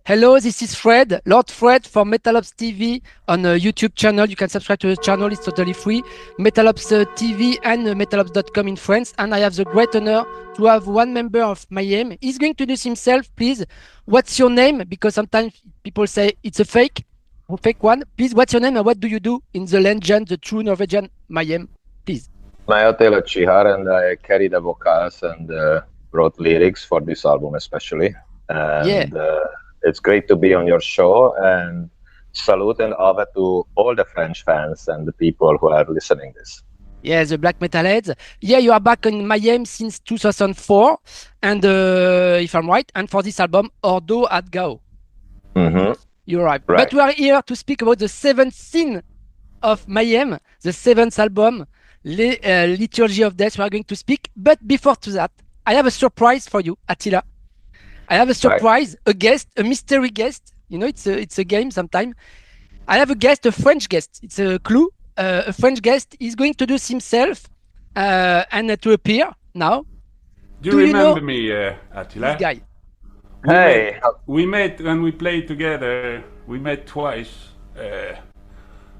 Hello, this is Fred, Lord Fred from Metalops TV on a YouTube channel. You can subscribe to the channel, it's totally free. Metalops TV and metalops.com in France. And I have the great honor to have one member of Mayhem. He's going to introduce himself, please. What's your name? Because sometimes people say it's a fake one. Please, what's your name and what do you do in the legend, the true Norwegian Mayhem? Please. My Taylor Chihar, and I carry the vocals and wrote lyrics for this album especially. And it's great to be on your show, and salute and ave to all the French fans and the people who are listening this. Yeah, the black metalheads. Yeah, you are back in Mayhem since 2004, and if I'm right, and for this album, Ordo at Gao. Mm-hmm. You're right. But we are here to speak about the seventh scene of Mayhem, the seventh album, Liturgy of Death. We are going to speak. But before to that, I have a surprise for you, Attila. I have a surprise, a guest, a mystery guest. You know, it's a game sometimes. I have a guest, a French guest. It's a clue. A French guest is going to do himself and to appear now. Do you remember me, Attila? This guy. We met when we played together. We met twice,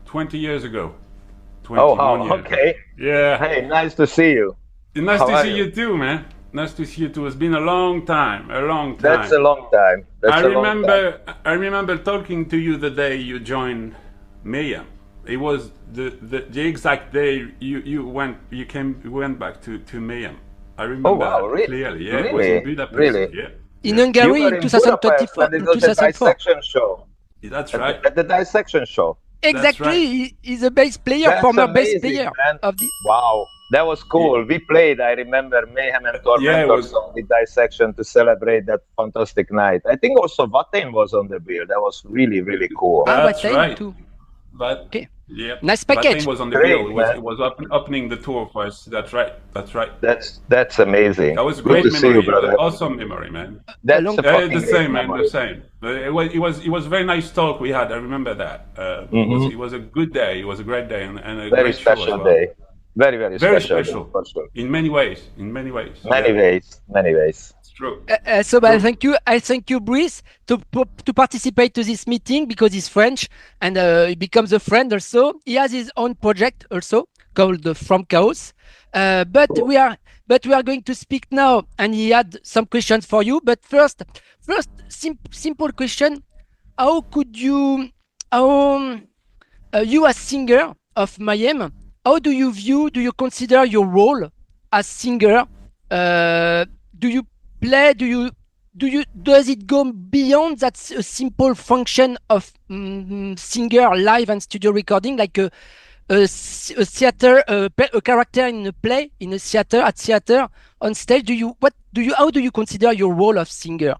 20 years ago. 21 years okay. Ago. Yeah. Hey, nice to see you. Nice to see you too, man. Nice to see you too. It's been a long time. That's a long time. I remember talking to you the day you joined Mayhem. It was the exact day you went back to Mayhem. I remember really? Clearly. Yeah, really? It was in Budapest. Really? Yeah. In Hungary in 2024. It was a dissection show. That's right. At the dissection show. Exactly. Right. He's a bass player, That's former amazing, bass player man. of the. Wow, that was cool. Yeah. We played, I remember, Mayhem and Tormentors on the dissection to celebrate that fantastic night. I think also Watain was on the bill. That was really, really cool. That's Watain right. Too. But okay. Yeah, nice package. Watain was on the bill. It was opening the tour for us. That's right. That's amazing. That was a great memory. You, brother. Awesome memory, man. That's the same, man. The same. It was a very nice talk we had. I remember that. It was a good day. It was a great day and a very great special show as well. day. Very special. In many ways. Many ways. It's true. So I thank you, Brice, to participate to this meeting because he's French and he becomes a friend also. He has his own project also called From Chaos. But we are going to speak now, and he had some questions for you. But first, simple question: how could you, you as singer of Mayhem, how do you consider your role as singer? Do you play? Does it go beyond that a simple function of singer live and studio recording, like a theater, a character in a play, in a theater, on stage? How do you consider your role of singer?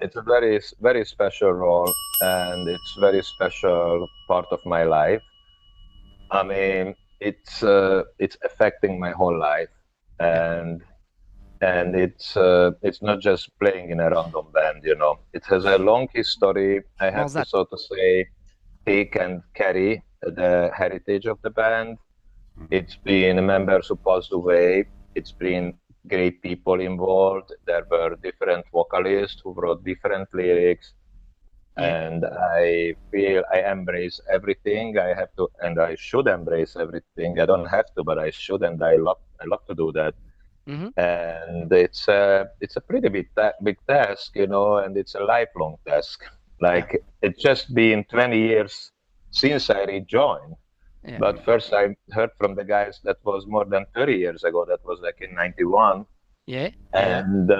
It's a very special role, and it's very special part of my life. I mean, it's affecting my whole life, and and it's not just playing in a random band, you know. It has a long history. I have to, so to say, take and carry the heritage of the band. It's been members who passed away. It's been great people involved. There were different vocalists who wrote different lyrics. And I feel I embrace everything. I have to, and I should embrace everything. I don't have to, but I should, and I love to do that. And it's a pretty big task, you know, and it's a lifelong task. Like it's just been 20 years since I rejoined. But first I heard from the guys that was more than 30 years ago. That was like in 91. And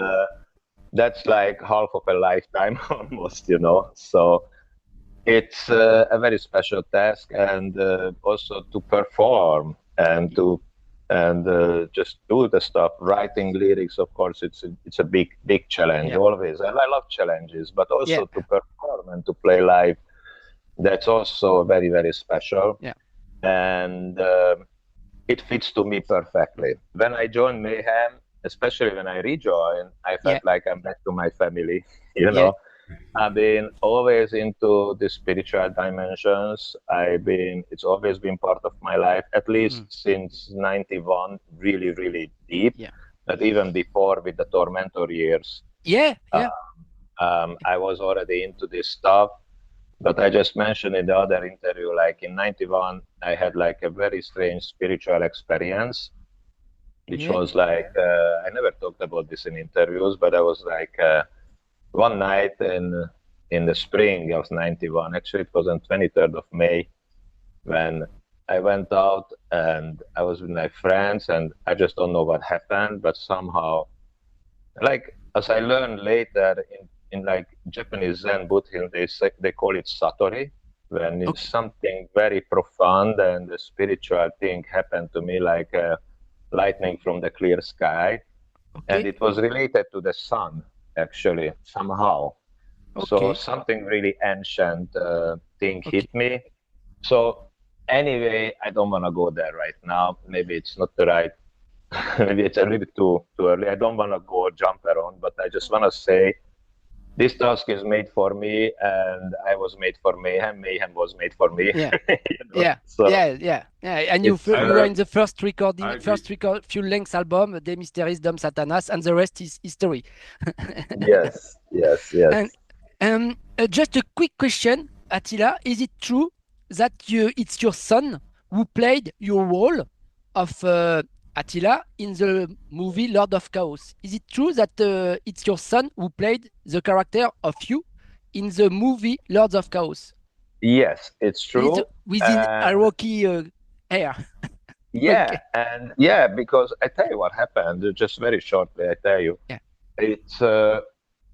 that's like half of a lifetime almost, you know. So it's a very special task, and also to perform and to just do the stuff. Writing lyrics, of course, it's a big challenge always, and I love challenges. But also to perform and to play live, that's also very, very special. And it fits to me perfectly. When I joined Mayhem, especially when I rejoined, I felt like I'm back to my family. You know, I've been always into the spiritual dimensions. It's always been part of my life, at least since 91, really, really deep. But even before, with the Tormentor years, I was already into this stuff. But I just mentioned in the other interview, like in 91, I had like a very strange spiritual experience, which was like, I never talked about this in interviews, but I was like, one night in the spring of 91, actually it was on 23rd of May, when I went out and I was with my friends, and I just don't know what happened, but somehow, like, as I learned later in like Japanese Zen Buddhism, they call it satori, when it's something very profound and a spiritual thing happened to me, like lightning from the clear sky. And it was related to the sun, actually, somehow. So something really ancient thing hit me. So anyway, I don't want to go there right now. Maybe it's not the right, maybe it's a little bit too early. I don't want to go jump around, but I just want to say, this task is made for me, and I was made for Mayhem. Mayhem was made for me. You know? And you were in the first full-length album, De Mysteris Dom Satanas, and the rest is history. Yes. And just a quick question, Attila: is it true that it's your son who played your role of Attila in the movie Lord of Chaos? Is it true that it's your son who played the character of you in the movie Lords of Chaos? Yes, it's true. Within Aoki hair. And because I tell you what happened, just very shortly, I tell you. It's,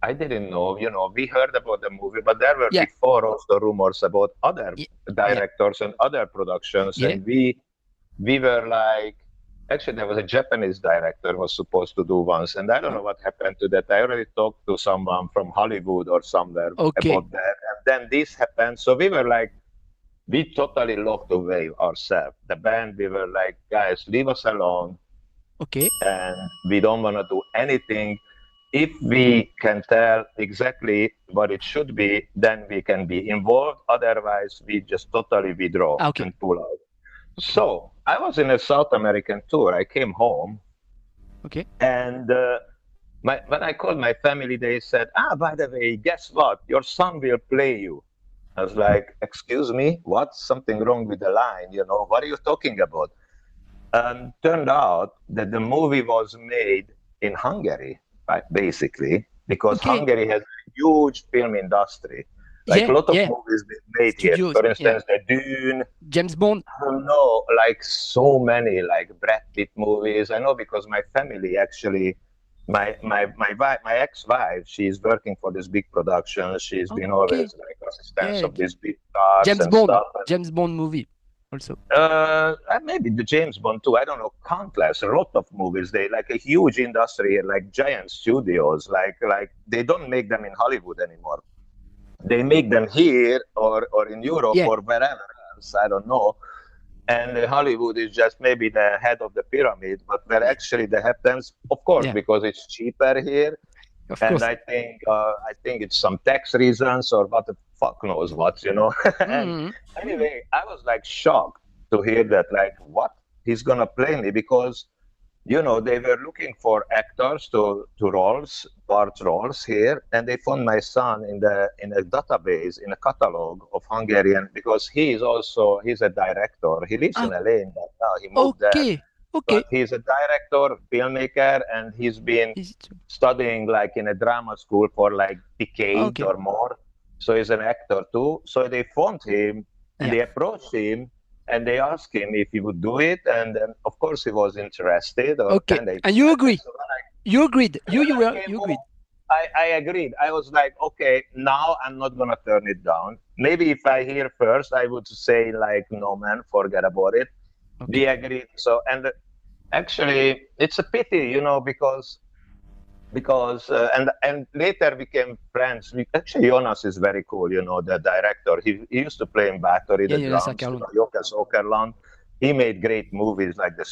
I didn't know, you know, we heard about the movie, but there were before also rumors about other directors and other productions, and we were like, actually, there was a Japanese director who was supposed to do once, and I don't know what happened to that. I already talked to someone from Hollywood or somewhere about that, and then this happened. So we were like, we totally locked away ourselves. The band, we were like, guys, leave us alone. And we don't want to do anything. If we can tell exactly what it should be, then we can be involved. Otherwise, we just totally withdraw and pull out. So I was in a South American tour. I came home. And when I called my family, they said, by the way, guess what? Your son will play you. I was like, excuse me, what? Something wrong with the line, you know? What are you talking about? Turned out that the movie was made in Hungary, right, basically, because Hungary has a huge film industry. Like a lot of movies been made here. For instance, the Dune, James Bond. I don't know, like so many, like Brad Pitt movies. I know because my family actually, my ex-wife, she's working for this big production. She's been always like assistant of these big stars. James Bond movie also. Maybe the James Bond too. I don't know, countless, a lot of movies. They like a huge industry, like giant studios. Like they don't make them in Hollywood anymore. They make them here or in Europe or wherever else, I don't know. and Hollywood is just maybe the head of the pyramid, but where actually the happens, of course, because it's cheaper here. Of And course. I think it's some tax reasons or what the fuck knows what, you know. And anyway, I was like shocked to hear that, like, what? He's gonna play me because, you know, they were looking for actors to part roles here, and they found my son in a database, in a catalog of Hungarian, because he's a director. He lives in LA now. He moved there. Okay. But he's a director, filmmaker, and he's been studying like in a drama school for like decade or more. So he's an actor too. So they phoned him, and they approached him, and they asked him if he would do it, and of course he was interested. And you agree? You agreed. You agreed. I agreed. I was like, okay, now I'm not gonna turn it down. Maybe if I hear first, I would say like, no man, forget about it. We agreed. So, and actually, it's a pity, you know, because and later became friends. Actually, Jonas is very cool, you know, the director. He used to play in Bathory, the drums, Jokas Åkerlund. He made great movies like The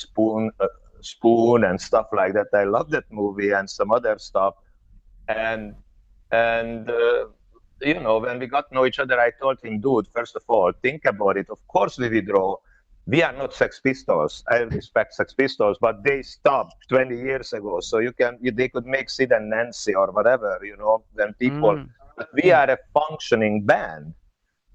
Spoon and stuff like that. I love that movie and some other stuff. And you know, when we got to know each other, I told him, dude, first of all, think about it. Of course we withdraw. We are not Sex Pistols. I respect Sex Pistols, but they stopped 20 years ago. So they could make Sid and Nancy or whatever, you know, when people, but we are a functioning band.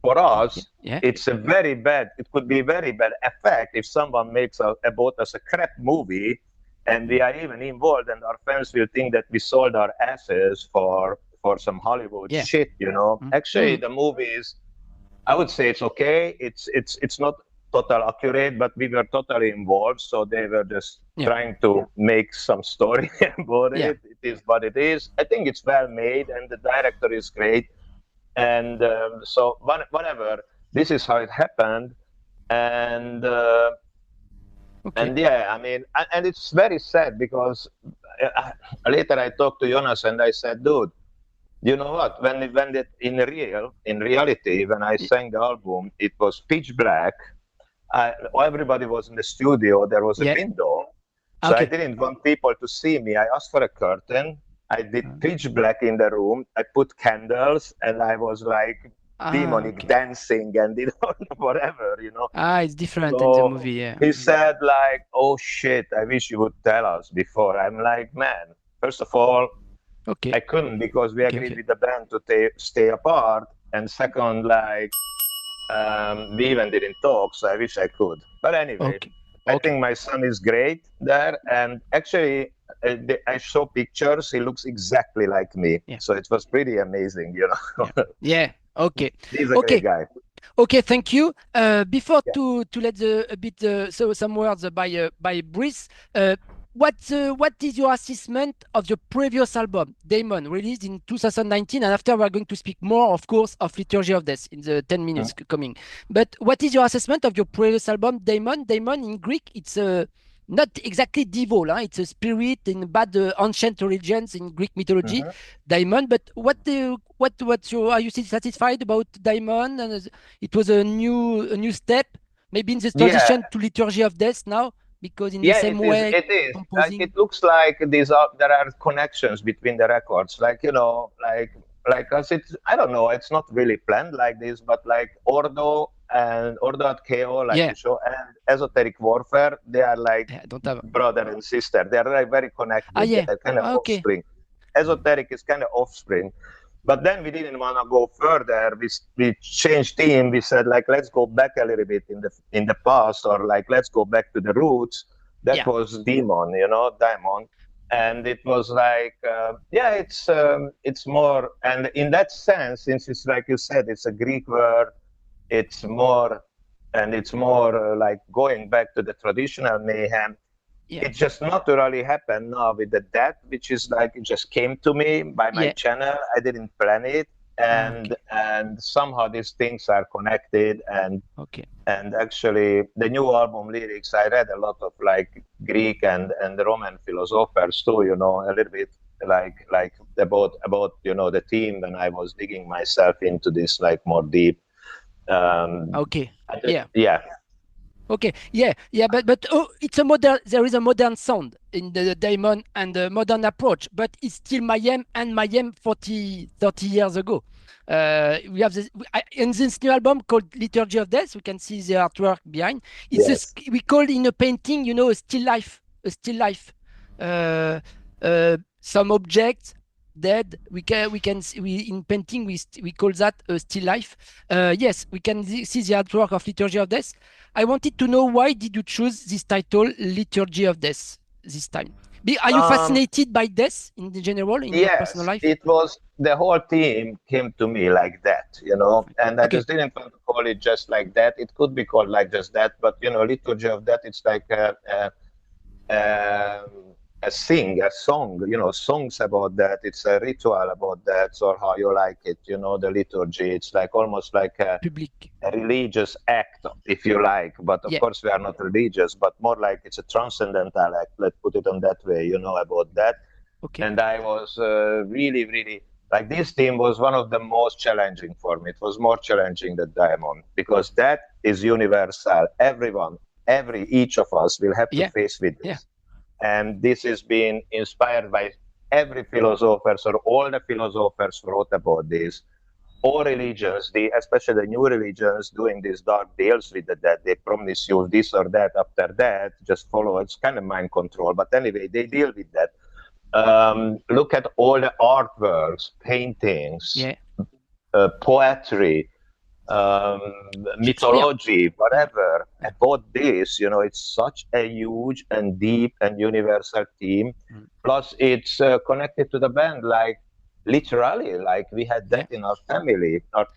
For us, it's a very bad, it could be very bad effect if someone makes about us a crap movie and we are even involved and our fans will think that we sold our asses for some Hollywood shit, you know. Actually, the movies, I would say it's okay. It's not total accurate, but we were totally involved, so they were just trying to make some story about it. It is what it is. I think it's well made, and the director is great, and so whatever. This is how it happened, and yeah, I mean, and it's very sad because later I talked to Jonas and I said, dude, you know what? When in reality, when I sang the album, it was pitch black. Everybody was in the studio. There was a window, so I didn't want people to see me. I asked for a curtain. I did pitch black in the room. I put candles, and I was like demonic dancing and whatever, you know. It's different in the movie. Yeah. He said like, "Oh shit! I wish you would tell us before." I'm like, man. First of all, I couldn't because we agreed with the band to stay apart, and second, like. We even didn't talk, so I wish I could. But anyway, I think my son is great there. And actually, I saw pictures. He looks exactly like me. So it was pretty amazing, you know. Okay. He's a great guy. Okay, thank you. Before to let some words by Brice, what is your assessment of your previous album, Daemon, released in 2019? And after we are going to speak more, of course, of Liturgy of Death in the 10 minutes coming. But what is your assessment of your previous album, Daemon? Daemon in Greek, it's not exactly devil. It's a spirit in bad ancient religions in Greek mythology, Daemon. But are you satisfied about Daemon? And it was a new step, maybe in the transition to Liturgy of Death now. Because in the same way, it is. Like, it looks like there are connections between the records. Like, you know, like as I don't know, it's not really planned like this, but like Ordo and Ordo at KO, like the show, and Esoteric Warfare, they are like brother and sister. They are like very connected. They're kind of offspring. Esoteric is kind of offspring. But then we didn't want to go further. We changed team. We said, like, let's go back a little bit in the past, or like, let's go back to the roots. That was Daemon, you know, Daemon. And it was like, it's more, and in that sense, since it's like you said, it's a Greek word, it's more like going back to the traditional mayhem. It just naturally happened now with the death, which is like it just came to me by my channel. I didn't plan it, and somehow these things are connected. And actually, the new album lyrics, I read a lot of like Greek and Roman philosophers too. You know, a little bit like about you know the theme when I was digging myself into this like more deep. Okay, yeah, but it's a modern. There is a modern sound in the Daemon and the modern approach, but it's still Mayhem and Mayhem 30 years ago. We have this in this new album called Liturgy of Death. We can see the artwork behind. It's Yes. we call in a painting, a still life, a still life. Some objects dead. We in painting we call that a still life. Yes, we can see the artwork of Liturgy of Death. I wanted to know, why did you choose this title, Liturgy of Death, this time? Are you fascinated by death in general in your personal life? It was, the whole team came to me like that, and I just didn't want to call it just like that. It could be called like just that, but Liturgy of Death, it's like a song, songs about that. It's a ritual about that, or how you like it, the liturgy. It's like almost like a religious act, if you like. But of course, we are not religious, but more like it's a transcendental act. Let's put it on that way, about that. Okay. And I was really, really, like, this theme was one of the most challenging for me. It was more challenging than Daemon, because that is universal. Each of us will have to face with this. Yeah. And this is being inspired by every philosopher, or all the philosophers wrote about this. All religions, especially the new religions, doing these dark deals with the dead. They promise you this or that after that, just follow. It's kind of mind control. But anyway, they deal with that. Look at all the artworks, paintings, poetry, mythology, whatever, about this. It's such a huge and deep and universal theme. Plus, it's connected to the band, like literally, like we had that in our family. Our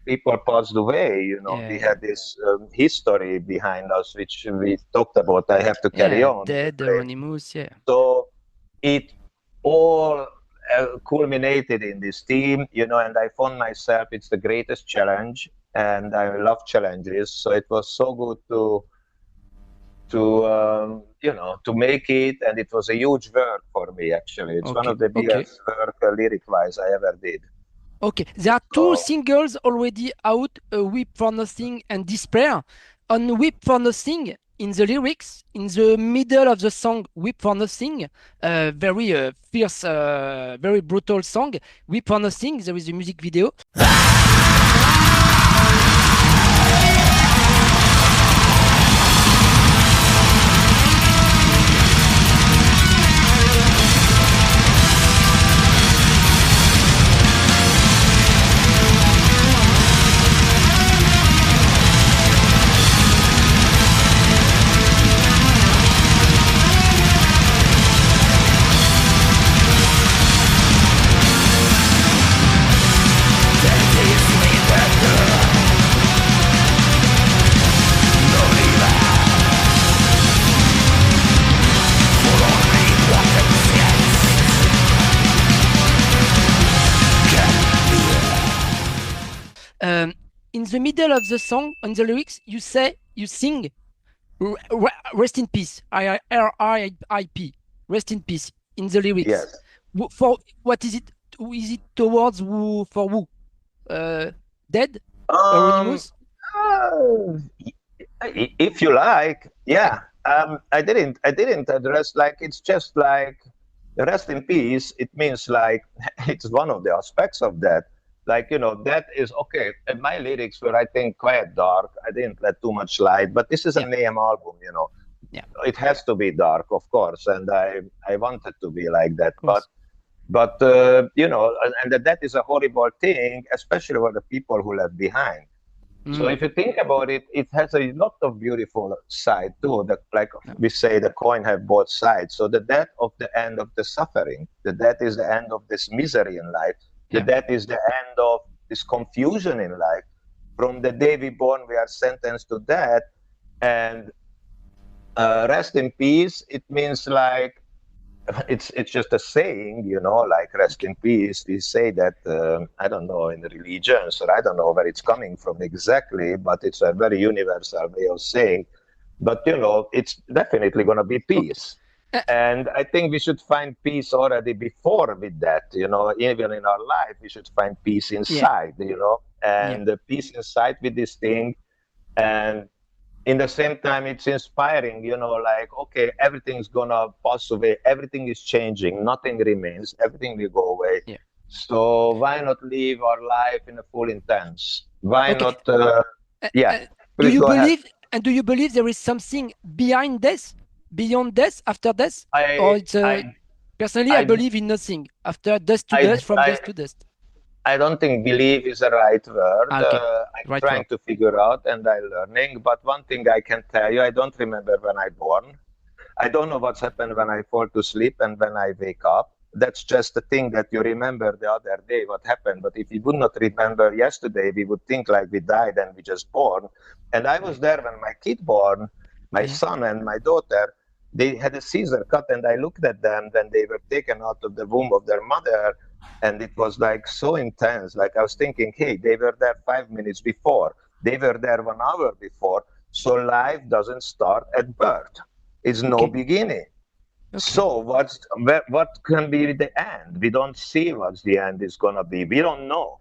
people passed away. We had this history behind us, which we talked about. I have to carry on. Dead, Anonymous, So it all culminated in this theme, and I found myself, it's the greatest challenge, and I love challenges. So it was so good to make it, and it was a huge work for me, actually. It's one of the biggest work lyric-wise I ever did. Okay, there are two singles already out, Weep for Nothing and Despair. On Weep for Nothing, in the lyrics, in the middle of the song Weep for Nothing, very fierce, very brutal song, Weep for Nothing, there is a music video. In the middle of the song, on the lyrics, you sing, rest in peace, R.I.P., rest in peace, in the lyrics. Yes. For what is it? Is it towards who? For who? Dead? Anonymous? If you like, yeah. I didn't address, like, it's just like rest in peace. It means like it's one of the aspects of that. Like, that is okay. And my lyrics were, I think, quite dark. I didn't let too much light, but this is a Mayhem album, Yeah. It has to be dark, of course, and I wanted to be like that. But and that is a horrible thing, especially for the people who left behind. So if you think about it, it has a lot of beautiful side too. We say, the coin have both sides. So the death of the end of the suffering, the death is the end of this misery in life. The death is the end of this confusion in life. From the day we born, we are sentenced to death. And rest in peace, it means like, it's just a saying, like rest in peace. We say that, I don't know, in religions, or I don't know where it's coming from exactly, but it's a very universal way of saying. But, it's definitely going to be peace. And I think we should find peace already before with that, even in our life, we should find peace inside, and the peace inside with this thing. And in the same time, it's inspiring, like, okay, everything's gonna pass away, everything is changing, nothing remains, everything will go away. Yeah. So why not live our life in a full intense? Why Okay. not? Do Please you go ahead. believe? And do you believe there is something behind death, beyond death, after death? Or it's personally, I believe in nothing after death to death, from death to death. I don't think believe is the right word. Okay. I'm trying to figure out and I'm learning. But one thing I can tell you, I don't remember when I born. I don't know what's happened when I fall to sleep and when I wake up. That's just the thing that you remember the other day, what happened. But if we would not remember yesterday, we would think like we died and we just born. And I was there when my kid born, my son and my daughter, they had a Caesar cut, and I looked at them when they were taken out of the womb of their mother. And it was like so intense. Like I was thinking, hey, they were there 5 minutes before. They were there 1 hour before. So life doesn't start at birth. It's no beginning. Okay. So what can be the end? We don't see what the end is going to be. We don't know.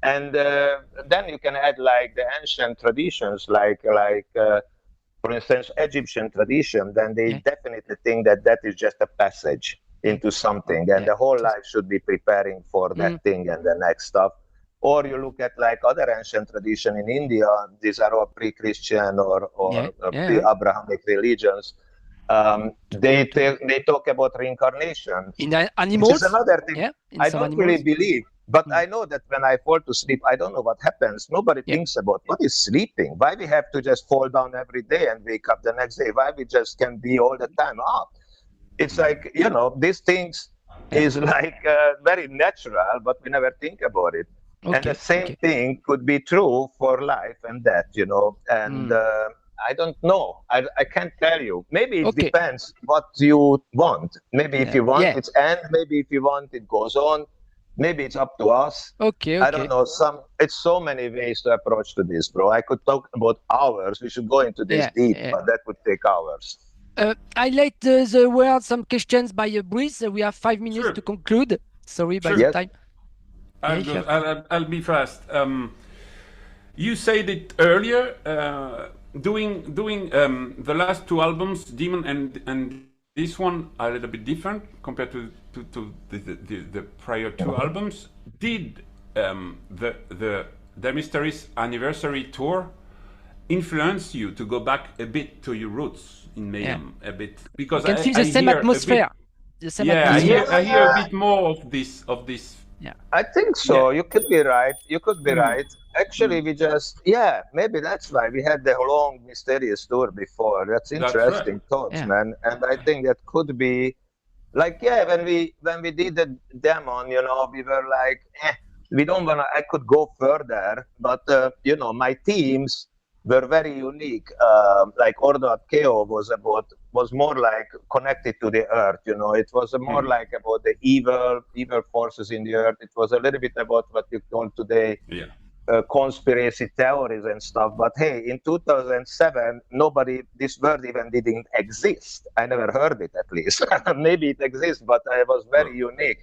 And then you can add like the ancient traditions, like for instance, Egyptian tradition. Then they definitely think that is just a passage into something, and the whole life should be preparing for that thing and the next stuff. Or you look at like other ancient tradition in India, these are all pre-Christian or pre-Abrahamic religions. They talk about reincarnation. In animals? Which is another thing. I don't really believe, but I know that when I fall to sleep, I don't know what happens. Nobody thinks about what is sleeping. Why we have to just fall down every day and wake up the next day? Why we just can be all the time up? It's like, these things is like very natural, but we never think about it. And the same thing could be true for life and death, and I don't know. I can't tell you. Maybe it depends what you want. Maybe if you want it's end, maybe if you want it goes on. Maybe it's up to us. I don't know. It's so many ways to approach to this, bro. I could talk about hours. We should go into this deep, but that would take hours. I let the word some questions by Brice. We have 5 minutes to conclude. Sorry by the time. I'll be fast. You said it earlier. Doing the last 2 albums, Demon and this one, are a little bit different compared to the prior 2 albums. Did the Mysteries Anniversary Tour influence you to go back a bit to your roots in Mayhem a bit? Because I can feel the same atmosphere. I hear a bit more of this. Yeah, I think so. You could be right. Actually, we just maybe that's why we had the long mysterious tour before. That's interesting thoughts, man. And I think that could be like when we did the Demon, we were like, we don't wanna. I could go further, but my teams were very unique. Like Ordo ad Chao was more like connected to the earth. It was more like about the evil forces in the earth. It was a little bit about what you call today conspiracy theories and stuff. But hey, in 2007, this word even didn't exist. I never heard it, at least. Maybe it exists, but it was very unique.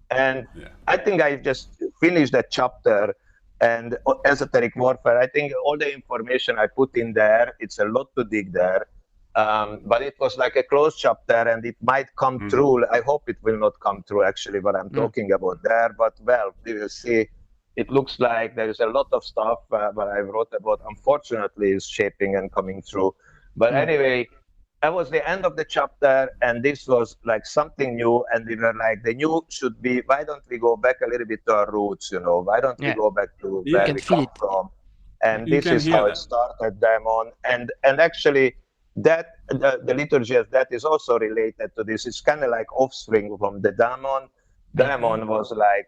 And I think I just finished that chapter. And esoteric warfare, I think all the information I put in there, it's a lot to dig there. But it was like a closed chapter, and it might come true. I hope it will not come true, actually, what I'm talking about there. But, well, we will see. It looks like there is a lot of stuff what I wrote about, unfortunately, is shaping and coming through. But anyway, that was the end of the chapter, and this was like something new, and we were like, the new should be, why don't we go back a little bit to our roots, why don't we go back to where we come from? And this is how it started, Demon. And actually, that the liturgy of that is also related to this. It's kind of like offspring from the Demon. Demon was like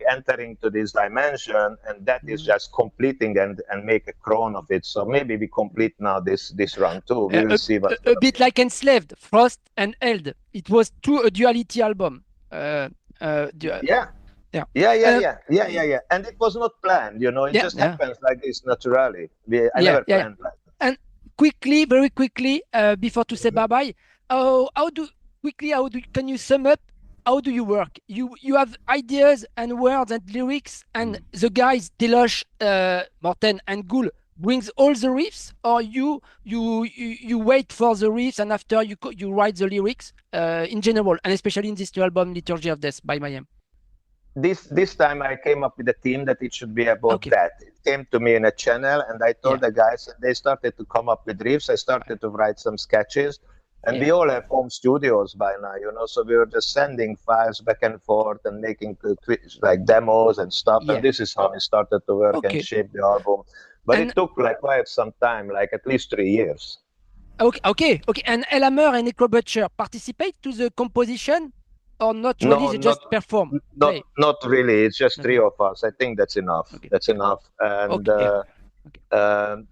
entering to this dimension, and that is just completing and make a crown of it. So maybe we complete now this run too. We will see what a bit like Enslaved, Frost and Held. It was a duality album. Yeah. And it was not planned, it just happens like this naturally. I never planned that. And very quickly, before to say bye bye, can you sum up? How do you work? You have ideas and words and lyrics, and the guys Deloche, Morten, and Ghoul brings all the riffs, or you wait for the riffs and after you write the lyrics in general, and especially in this new album, Liturgy of Death by Mayhem? This time I came up with a theme that it should be about that. It came to me in a channel, and I told the guys, and they started to come up with riffs. I started to write some sketches, and we all have home studios by now, you know, so we were just sending files back and forth and making like demos and stuff, and this is how we started to work and shape the album. But it took like quite some time, like at least 3 years. Okay. And Elhammer and Necro Butcher participate to the composition? Or not really, no, they just perform? Not really, it's just 3 of us. I think that's enough. That's enough. And the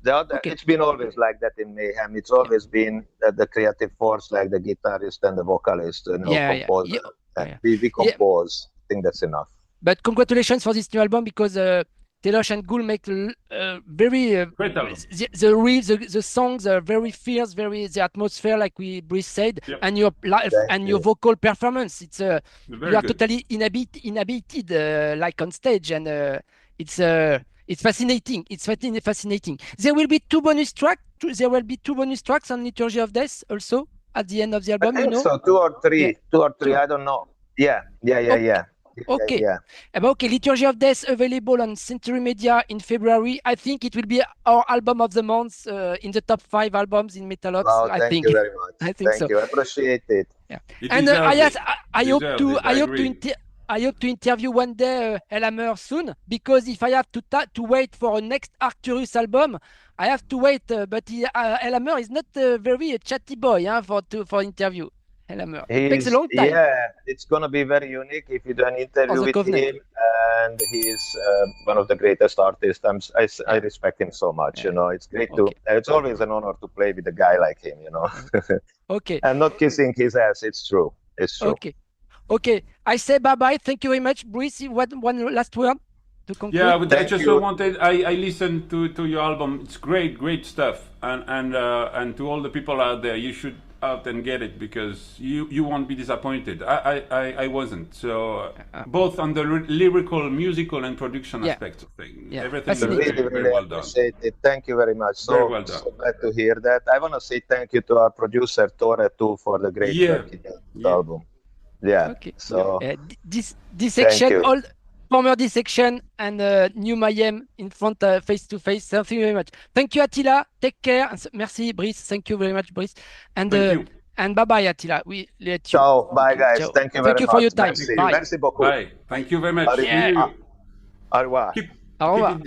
other, it's been always like that in Mayhem. It's always been the creative force, like the guitarist and the vocalist, you know, composer. We compose. I think that's enough. But congratulations for this new album, because Telosh and Ghoul make very the songs are very fierce, very the atmosphere, like Brice said, and your your vocal performance. It's you are totally inhabited like on stage, and it's fascinating. It's fascinating. There will be 2 bonus tracks. There will be 2 bonus tracks on Liturgy of Death also at the end of the album. I think so, 2 or 3. 2 or 3. I don't know. Yeah. Okay, Liturgy of Death available on Century Media in February. I think it will be our album of the month in the top 5 albums in Metalogs. Oh, thank you very much. I think thank you. I appreciate it. Yeah. And I hope to interview one day Elhammer soon, because if I have to wait for a next Arcturus album, I have to wait. But Elhammer is not a very chatty boy for interview. Elhammer. It takes a long time. Yeah, it's going to be very unique if you do an interview with him. And he's one of the greatest artists. I respect him so much, you know. It's great it's always an honor to play with a guy like him, you know. I'm not kissing his ass. It's true. It's true. Okay. I say bye-bye. Thank you very much. Brice, one last word to conclude? Yeah, but I just wanted, I listened to your album. It's great stuff. And to all the people out there, you should out and get it, because you won't be disappointed. I wasn't. So both on the lyrical, musical, and production aspects of things. Everything is very well done. It. Thank you very much. So, well done. So glad to hear that. I want to say thank you to our producer Tore too for the great work in the album. So Dissection, all former Dissection and new Mayhem in front, face to face. Thank you very much. Thank you, Attila. Take care. Merci, Brice. Thank you very much, Brice. And bye bye, Attila. We let you. Ciao. Bye, guys. Ciao. Thank you very much. Thank you for your time. Merci. Bye. Merci beaucoup. Bye. Thank you very much. Au revoir. Au revoir.